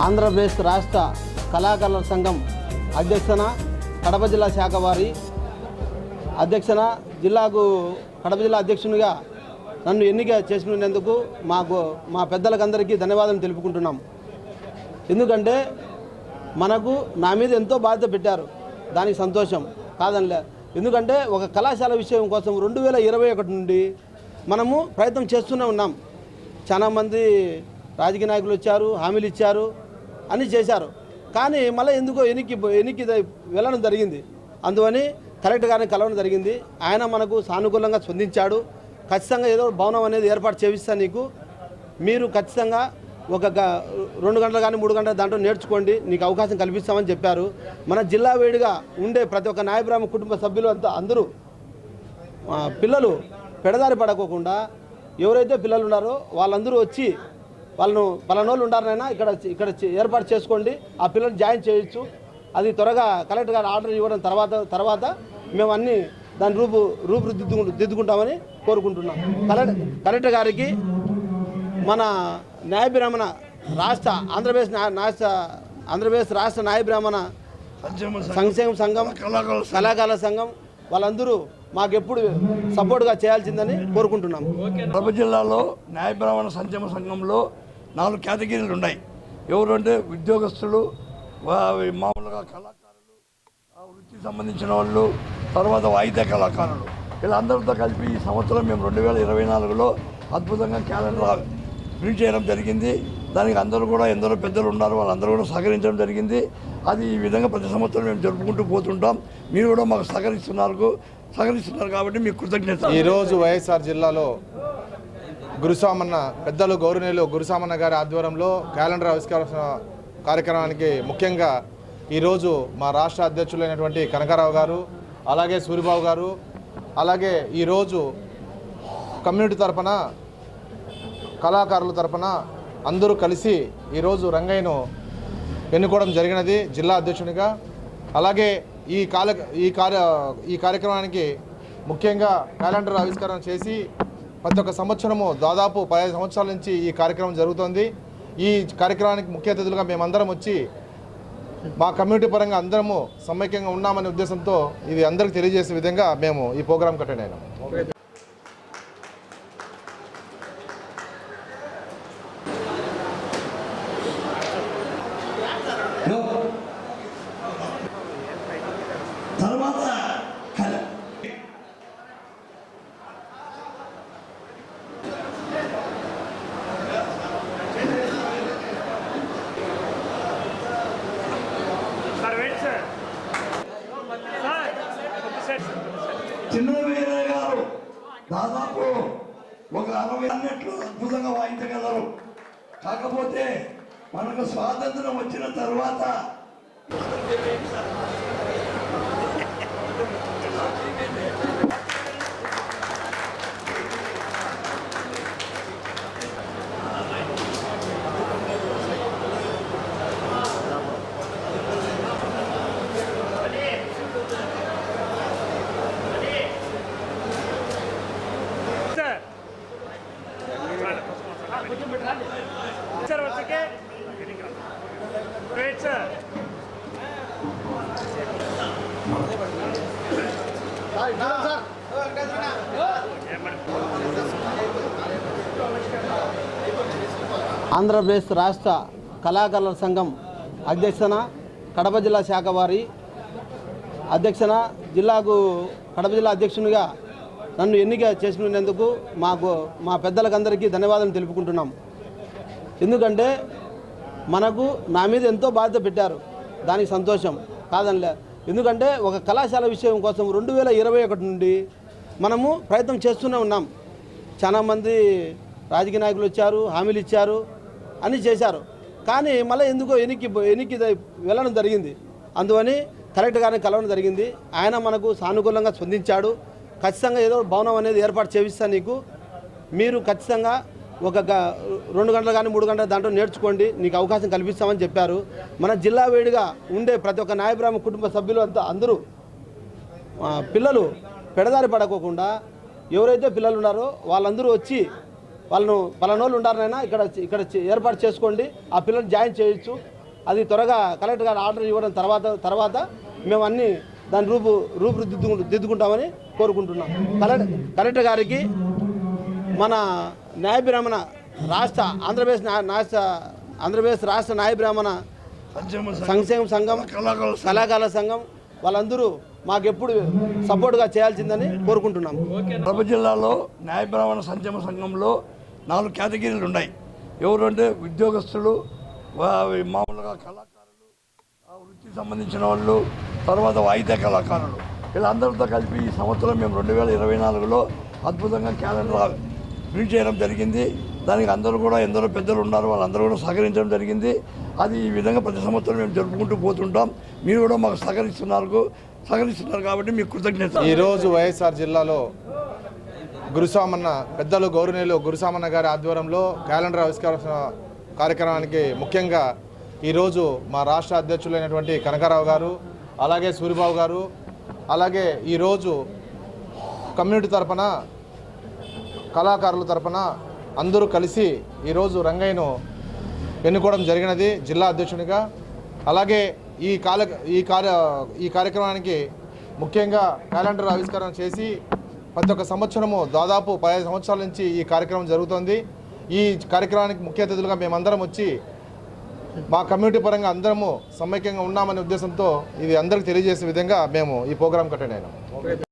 ఆంధ్రప్రదేశ్ రాష్ట్ర కళాకారుల సంఘం అధ్యక్షన కడప జిల్లా శాఖ వారి అధ్యక్షన కడప జిల్లా అధ్యక్షునిగా నన్ను ఎన్నిక చేసినందుకు మా పెద్దలకందరికీ ధన్యవాదాలు తెలుపుకుంటున్నాం. ఎందుకంటే మనకు నా మీద ఎంతో బాధ్యత పెట్టారు, దానికి సంతోషం కాదనిలే. ఎందుకంటే ఒక కళాశాల విషయం కోసం 2021 నుండి మనము ప్రయత్నం చేస్తూనే ఉన్నాం. చాలామంది రాజకీయ నాయకులు వచ్చారు, హామీలు ఇచ్చారు, అన్నీ చేశారు. కానీ మళ్ళీ ఎందుకో ఎన్నిక వెళ్ళడం జరిగింది. అందువని కలెక్టర్ గారిని కలవడం జరిగింది. ఆయన మనకు సానుకూలంగా స్పందించాడు. ఖచ్చితంగా ఏదో భవనం అనేది ఏర్పాటు చేయిస్తాను నీకు, మీరు ఖచ్చితంగా ఒక 2 గంటలు కానీ 3 గంటలు దాంట్లో నేర్చుకోండి, నీకు అవకాశం కల్పిస్తామని చెప్పారు. మన జిల్లా వేడిగా ఉండే ప్రతి ఒక్క నాయబ్రాహ్మ కుటుంబ సభ్యులు అందరూ పిల్లలు పెడదారి పడకోకుండా ఎవరైతే పిల్లలు ఉన్నారో వాళ్ళందరూ వచ్చి వాళ్ళను పలానోళ్ళు ఉండారనైనా ఇక్కడ ఏర్పాటు చేసుకోండి, ఆ పిల్లల్ని జాయిన్ చేయొచ్చు. అది త్వరగా కలెక్టర్ గారు ఆర్డర్ ఇవ్వడం తర్వాత మేము అన్నీ దాని రూపుదిద్దుకుంటామని కోరుకుంటున్నాం. కలెక్టర్ గారికి మన న్యాయ బ్రాహ్మణ ఆంధ్రప్రదేశ్ రాష్ట్ర న్యాయ బ్రాహ్మణ సంక్షేమ సంఘం, కళాకారుల సంఘం వాళ్ళందరూ మాకెప్పుడు సపోర్ట్గా చేయాల్సిందని కోరుకుంటున్నాం. కడప జిల్లాలో న్యాయ బ్రాహ్మణ సంక్షేమ సంఘంలో 4 కేటగిరీలు ఉన్నాయి. ఎవరంటే ఉద్యోగస్తులు, మామూలుగా కళాకారులు, వృత్తికి సంబంధించిన వాళ్ళు, తర్వాత వాయిద్య కళాకారులు, వీళ్ళందరితో కలిపి ఈ సంవత్సరం మేము 2024లో అద్భుతంగా క్యాలెండర్ ప్రింట్ చేయడం జరిగింది. దానికి అందరూ కూడా ఎందరో పెద్దలు ఉన్నారు, వాళ్ళందరూ కూడా సహకరించడం జరిగింది. అది ఈ విధంగా ప్రతి సంవత్సరం మేము జరుపుకుంటూ పోతుంటాం. మీరు కూడా మాకు సహకరిస్తున్నారు కాబట్టి మీకు కృతజ్ఞత. ఈరోజు వైఎస్ఆర్ జిల్లాలో గురుస్వామన్న పెద్దలు గౌరవనీయులు గురుస్వామన్న గారి ఆధ్వర్యంలో క్యాలెండర్ ఆవిష్కరణ కార్యక్రమానికి ముఖ్యంగా ఈరోజు మా రాష్ట్ర అధ్యక్షులైనటువంటి కనకారావు గారు, అలాగే సూరిబాబు గారు, అలాగే ఈరోజు కమ్యూనిటీ తరపున కళాకారుల తరపున అందరూ కలిసి ఈరోజు రంగయ్యను ఎన్నుకోవడం జరిగినది జిల్లా అధ్యక్షునిగా. అలాగే ఈ కార్యక్రమానికి ముఖ్యంగా క్యాలెండర్ ఆవిష్కరణ చేసి ప్రతి ఒక్క సంవత్సరము దాదాపు 15 సంవత్సరాల నుంచి ఈ కార్యక్రమం జరుగుతోంది. ఈ కార్యక్రమానికి ముఖ్య అతిథులుగా మేమందరం వచ్చి మా కమ్యూనిటీ పరంగా అందరము సమైక్యంగా ఉన్నామనే ఉద్దేశంతో ఇది అందరికీ తెలియజేసే విధంగా మేము ఈ ప్రోగ్రాం అటెండ్ అయినాం. చిన్నవీరయ్య గారు దాదాపు ఒక 60 అన్నట్లు అద్భుతంగా వాయించగలరు. కాకపోతే మనకు స్వాతంత్రం వచ్చిన తర్వాత ఆంధ్రప్రదేశ్ రాష్ట్ర కళాకారుల సంఘం అధ్యక్షన కడప జిల్లా శాఖ వారి అధ్యక్షన కడప జిల్లా అధ్యక్షునిగా నన్ను ఎన్నిక చేసినందుకు మా పెద్దలకందరికీ ధన్యవాదాలు తెలుపుకుంటున్నాం. ఎందుకంటే మనకు నా మీద ఎంతో బాధ్యత పెట్టారు, దానికి సంతోషం కాదనిలే. ఎందుకంటే ఒక కళాశాల విషయం కోసం 2021 నుండి మనము ప్రయత్నం చేస్తూనే ఉన్నాం. చాలామంది రాజకీయ నాయకులు వచ్చారు, హామీలు ఇచ్చారు, అన్నీ చేశారు. కానీ మళ్ళీ ఎందుకో ఎన్నిక వెళ్ళడం జరిగింది. అందువని కలెక్టర్ గారిని కలవడం జరిగింది. ఆయన మనకు సానుకూలంగా స్పందించాడు. ఖచ్చితంగా ఏదో భవనం అనేది ఏర్పాటు చేయిస్తాను నీకు, మీరు ఖచ్చితంగా ఒక 2 గంటలు కానీ 3 గంటలు దాంట్లో నేర్చుకోండి, నీకు అవకాశం కల్పిస్తామని చెప్పారు. మన జిల్లా వేడిగా ఉండే ప్రతి ఒక్క నాయబ్రాహ్మ కుటుంబ సభ్యులు అందరూ పిల్లలు పెడదారి పడకోకుండా ఎవరైతే పిల్లలు ఉన్నారో వాళ్ళందరూ వచ్చి వాళ్ళను పలానోళ్ళు ఉండారనైనా ఇక్కడ ఏర్పాటు చేసుకోండి, ఆ పిల్లల్ని జాయిన్ చేయొచ్చు. అది త్వరగా కలెక్టర్ గారు ఆర్డర్ ఇవ్వడం తర్వాత మేము అన్ని దాని దిద్దుకుంటామని కోరుకుంటున్నాం. కలెక్టర్ గారికి మన న్యాయ బ్రాహ్మణ రాష్ట్ర ఆంధ్రప్రదేశ్ రాష్ట్ర న్యాయ బ్రాహ్మణ సంక్షేమ సంఘం కళాకారుల సంఘం వాళ్ళందరూ మాకెప్పుడు సపోర్ట్గా చేయాల్సిందని కోరుకుంటున్నాం. కడప జిల్లాలో న్యాయ బ్రాహ్మణ సంక్షేమ సంఘంలో 4 కేటగిరీలు ఉన్నాయి. ఎవరంటే ఉద్యోగస్తులు, మామూలుగా కళాకారులు, వృత్తికి సంబంధించిన వాళ్ళు, తర్వాత వాయిద్య కళాకారులు, వీళ్ళందరితో కలిపి ఈ సంవత్సరం మేము 2024లో అద్భుతంగా క్యాలెండర్ ప్రింట్ చేయడం జరిగింది. దానికి అందరూ కూడా ఎందరో పెద్దలు ఉన్నారు, వాళ్ళందరూ కూడా సహకరించడం జరిగింది. అది ఈ విధంగా ప్రతి సంవత్సరం మేము జరుపుకుంటూ పోతుంటాం. మీరు కూడా మాకు సహకరిస్తున్నారు కాబట్టి మీకు కృతజ్ఞత. ఈరోజు వైఎస్ఆర్ జిల్లాలో గురుస్వామన్న పెద్దలు గౌరవనీయులు గురుస్వామన్న గారి ఆధ్వర్యంలో క్యాలెండర్ ఆవిష్కరణ కార్యక్రమానికి ముఖ్యంగా ఈరోజు మా రాష్ట్ర అధ్యక్షులైనటువంటి కనకారావు గారు, అలాగే సూరిబాబు గారు, అలాగే ఈరోజు కమ్యూనిటీ తరపున కళాకారుల తరపున అందరూ కలిసి ఈరోజు రంగయ్యను ఎన్నుకోవడం జరిగినది జిల్లా అధ్యక్షునిగా. అలాగే ఈ కార్యక్రమానికి ముఖ్యంగా క్యాలెండర్ ఆవిష్కరణ చేసి ప్రతి ఒక్క సంవత్సరము దాదాపు 15 సంవత్సరాల నుంచి ఈ కార్యక్రమం జరుగుతుంది. ఈ కార్యక్రమానికి ముఖ్య అతిథులుగా మేమందరం వచ్చి మా కమ్యూనిటీ పరంగా అందరము సమైక్యంగా ఉన్నామనే ఉద్దేశంతో ఇది అందరికీ తెలియజేసే విధంగా మేము ఈ ప్రోగ్రాం అటెండ్ అయినాం.